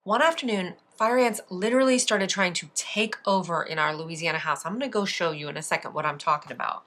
One afternoon, fire ants literally started trying to take over in our Louisiana house. I'm gonna go show you in a second what I'm talking about.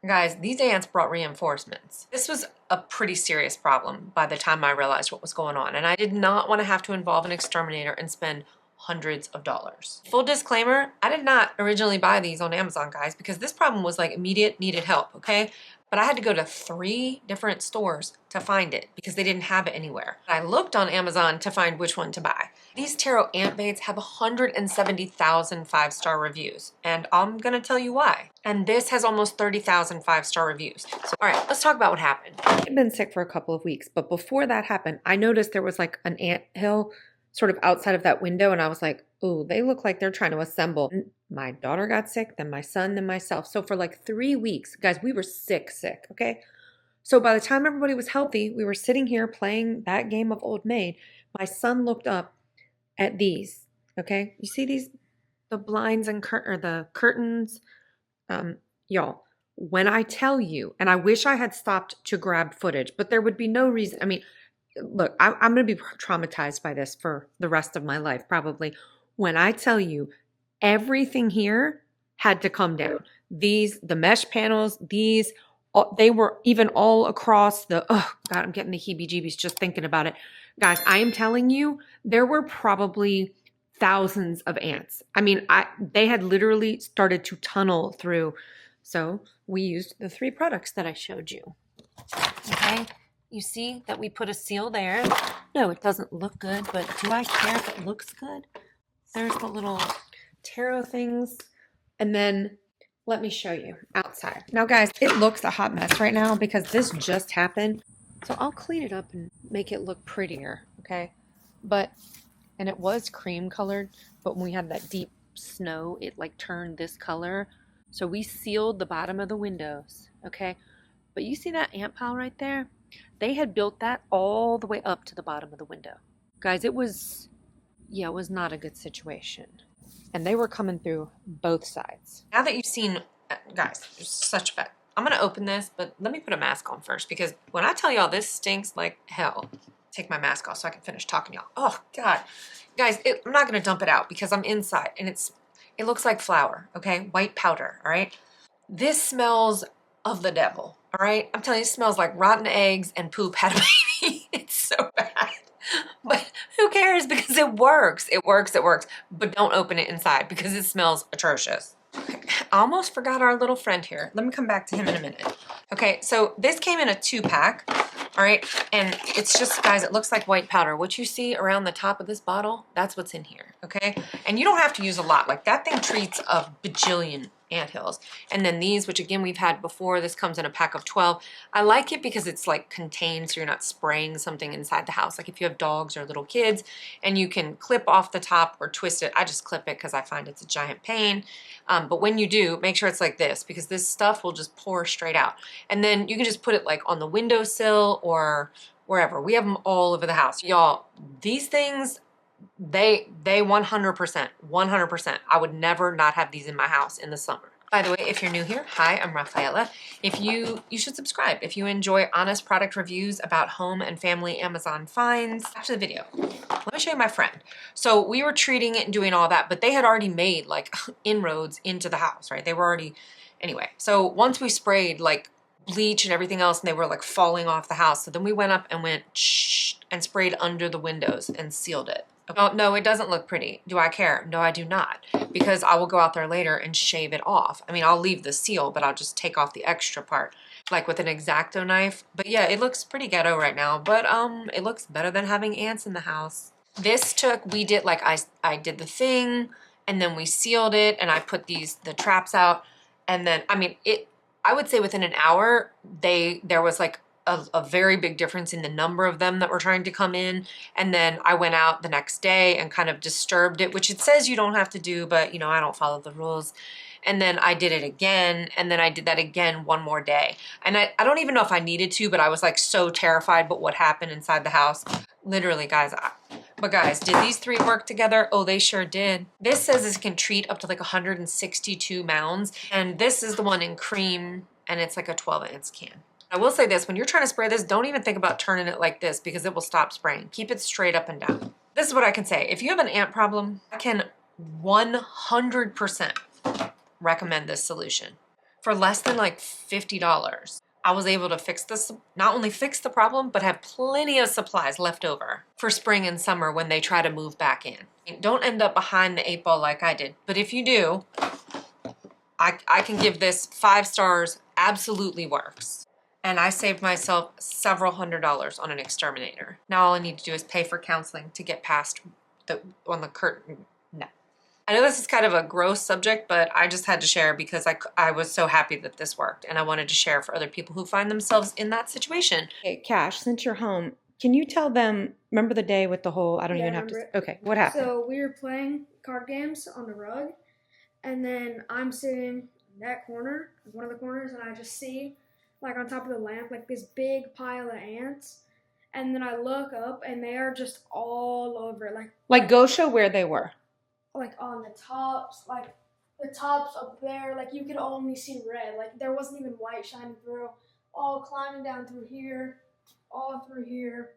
Guys, these ants brought reinforcements. This was a pretty serious problem by the time I realized what was going on, and I did not want to have to involve an exterminator and spend hundreds of dollars. Full disclaimer, I did not originally buy these on Amazon, guys, because this problem was like immediate, needed help, okay? But I had to go to 3 different stores to find it because they didn't have it anywhere. I looked on Amazon to find which one to buy. These tarot ant baits have 170,000 5-star reviews, and I'm gonna tell you why. And this has almost 30,000 5-star reviews. So, all right, let's talk about what happened. I've been sick for a couple of weeks, but before that happened, I noticed there was like an ant hill sort of outside of that window, and I was like, oh, they look like they're trying to assemble. My daughter got sick, then my son, then myself. So for like 3 weeks, guys, we were sick, okay? So by the time everybody was healthy, we were sitting here playing that game of Old Maid. My son looked up at these, okay? You see these, the blinds and the curtains? Y'all, when I tell you, and I wish I had stopped to grab footage, but there would be no reason. I mean, look, I'm going to be traumatized by this for the rest of my life, probably. When I tell you everything here had to come down. These, the mesh panels, these, they were even all across the, oh God, I'm getting the heebie-jeebies just thinking about it. Guys, I am telling you, there were probably thousands of ants. I mean, they had literally started to tunnel through. So we used the 3 products that I showed you. Okay, you see that we put a seal there. No, it doesn't look good, but do I care if it looks good? There's the little tarot things. And then let me show you outside. Now, guys, it looks a hot mess right now because this just happened. So I'll clean it up and make it look prettier, okay? And it was cream colored, but when we had that deep snow, it like turned this color. So we sealed the bottom of the windows, okay? But you see that ant pile right there? They had built that all the way up to the bottom of the window. Guys, it was not a good situation. And they were coming through both sides. Now that you've seen, guys, there's such bad. I'm going to open this, but let me put a mask on first because when I tell y'all this stinks like hell, take my mask off so I can finish talking to y'all. Oh, God. Guys, I'm not going to dump it out because I'm inside and it looks like flour, okay? White powder, all right? This smells of the devil, all right? I'm telling you, it smells like rotten eggs and poop had a baby. It's so bad. But who cares because it works. It works. But don't open it inside because it smells atrocious. Okay. I almost forgot our little friend here. Let me come back to him in a minute. Okay, so this came in a 2-pack, all right? And it's just, guys, it looks like white powder. What you see around the top of this bottle, that's what's in here, okay? And you don't have to use a lot. Like, that thing treats a bajillion anthills. And then these, which again we've had before, this comes in a pack of 12. I like it because it's like contained so you're not spraying something inside the house. Like if you have dogs or little kids and you can clip off the top or twist it. I just clip it because I find it's a giant pain. But when you do, make sure it's like this because this stuff will just pour straight out. And then you can just put it like on the windowsill or wherever. We have them all over the house. Y'all, these things, they 100%. I would never not have these in my house in the summer. By the way, if you're new here, hi, I'm Raphaela. If you should subscribe if you enjoy honest product reviews about home and family Amazon finds. Back to the video. Let me show you my friend. So we were treating it and doing all that, but they had already made like inroads into the house, right? They were already, anyway. So once we sprayed like bleach and everything else and they were like falling off the house. So then we went up and went shh and sprayed under the windows and sealed it. Oh, no, it doesn't look pretty. Do I care? No, I do not. Because I will go out there later and shave it off. I mean, I'll leave the seal, but I'll just take off the extra part, like with an X-Acto knife. But yeah, it looks pretty ghetto right now. But it looks better than having ants in the house. This we did like I did the thing, and then we sealed it, and I put the traps out, and then I mean I would say within an hour there was like a very big difference in the number of them that were trying to come in. And then I went out the next day and kind of disturbed it, which it says you don't have to do, but you know, I don't follow the rules. And then I did it again, and then I did that again one more day. And I don't even know if I needed to, but I was like so terrified about what happened inside the house. Literally, guys. But guys, did these 3 work together? Oh, they sure did. This says this can treat up to like 162 mounds. And this is the one in cream, and it's like a 12-ounce can. I will say this, when you're trying to spray this, don't even think about turning it like this because it will stop spraying. Keep it straight up and down. This is what I can say. If you have an ant problem, I can 100% recommend this solution. For less than like $50, I was able to fix this, not only fix the problem, but have plenty of supplies left over for spring and summer when they try to move back in. Don't end up behind the 8 ball like I did. But if you do, I can give this 5 stars, absolutely works. And I saved myself several $100s on an exterminator. Now all I need to do is pay for counseling to get past on the curtain. No. I know this is kind of a gross subject, but I just had to share because I was so happy that this worked, and I wanted to share for other people who find themselves in that situation. Okay, Cash, since you're home, can you tell them, remember the day with the whole, I don't even have to, okay, what happened? So we were playing card games on the rug, and then I'm sitting in that corner, one of the corners, and I just see, like on top of the lamp, like this big pile of ants, and then I look up, and they are just all over it. Like go show where they were. Like on the tops, like the tops up there, like you could only see red. Like there wasn't even white shining through. All climbing down through here, all through here,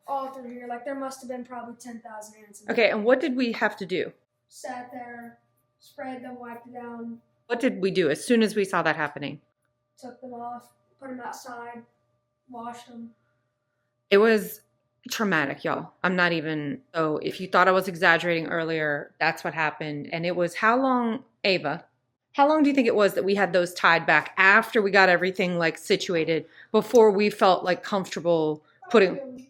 all through here. Like there must have been probably 10,000 ants. Okay, and what did we have to do? Sat there, sprayed them, wiped it down. What did we do as soon as we saw that happening? Took them off, put them outside, washed them. It was traumatic, y'all. I'm not even, so if you thought I was exaggerating earlier, that's what happened. And it was how long, Ava, how long do you think it was that we had those tied back after we got everything like situated before we felt like comfortable putting,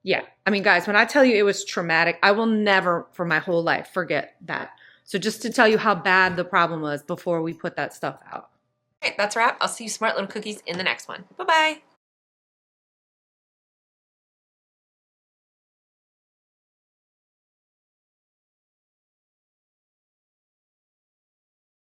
yeah. I mean, guys, when I tell you it was traumatic, I will never for my whole life forget that. So just to tell you how bad the problem was before we put that stuff out. Okay, that's a wrap. I'll see you smart little cookies in the next one. Bye-bye.